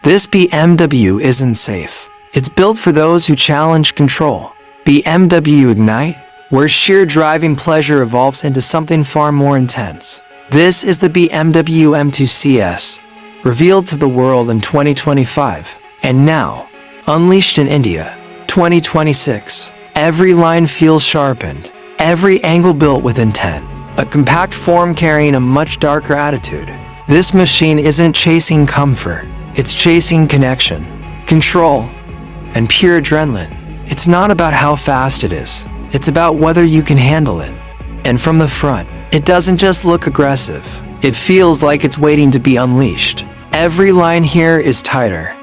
This BMW isn't safe. It's built for those who challenge control. BMW Ignite, where sheer driving pleasure evolves into something far more intense. This is the BMW M2 CS, revealed to the world in 2025, and now, unleashed in India, 2026. Every line feels sharpened, every angle built with intent, a compact form carrying a much darker attitude. This machine isn't chasing comfort, it's chasing connection, control, and pure adrenaline. It's not about how fast it is, it's about whether you can handle it. And from the front, it doesn't just look aggressive, it feels like it's waiting to be unleashed. Every line here is tighter,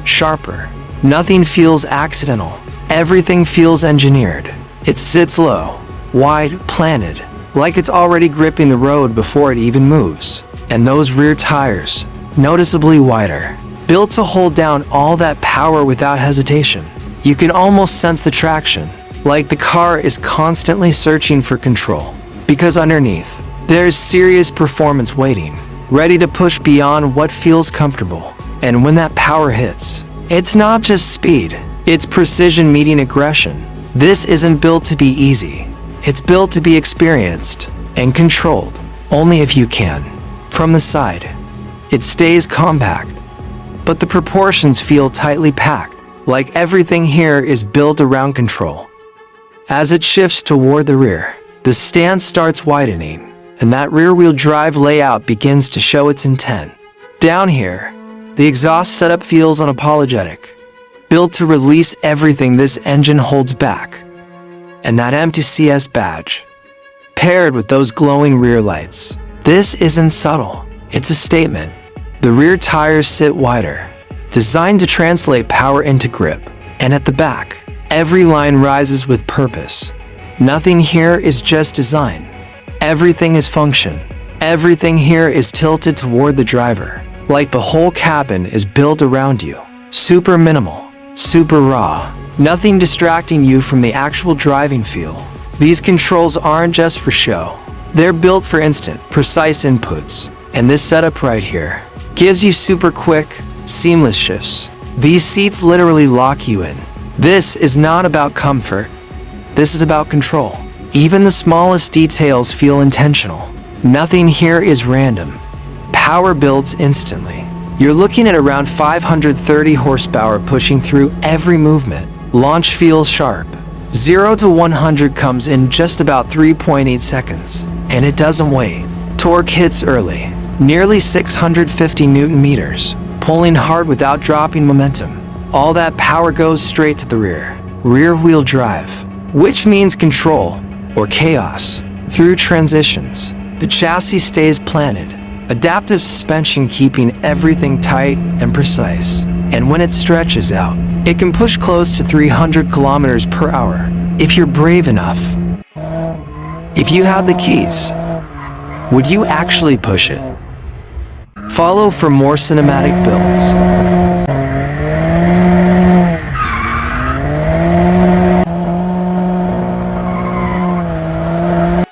sharper. Nothing feels accidental. Everything feels engineered. It sits low, wide, planted, like it's already gripping the road before it even moves. And those rear tires, noticeably wider, built to hold down all that power without hesitation. You can almost sense the traction, like the car is constantly searching for control. Because underneath, there's serious performance waiting, ready to push beyond what feels comfortable. And when that power hits, it's not just speed, it's precision meeting aggression. This isn't built to be easy. It's built to be experienced and controlled, only if you can. From the side, it stays compact, but the proportions feel tightly packed, like everything here is built around control. As it shifts toward the rear, the stance starts widening, and that rear-wheel drive layout begins to show its intent. Down here, the exhaust setup feels unapologetic, built to release everything this engine holds back. And that M2 CS badge, paired with those glowing rear lights. This isn't subtle, it's a statement. The rear tires sit wider, designed to translate power into grip. And at the back, every line rises with purpose. Nothing here is just design. Everything is function. Everything here is tilted toward the driver, like the whole cabin is built around you. Super minimal, super raw, nothing distracting you from the actual driving feel. These controls aren't just for show. They're built for instant, precise inputs. And this setup right here gives you super quick, seamless shifts. These seats literally lock you in. This is not about comfort. This is about control. Even the smallest details feel intentional. Nothing here is random. Power builds instantly. You're looking at around 530 horsepower pushing through every movement. Launch feels sharp. 0 to 100 comes in just about 3.8 seconds. And it doesn't wait. Torque hits early, nearly 650 Newton meters, pulling hard without dropping momentum. All that power goes straight to the rear-wheel drive, which means control, or chaos, through transitions. The chassis stays planted, adaptive suspension keeping everything tight and precise. And when it stretches out, it can push close to 300 kilometers per hour, if you're brave enough. If you had the keys, would you actually push it? Follow for more cinematic builds.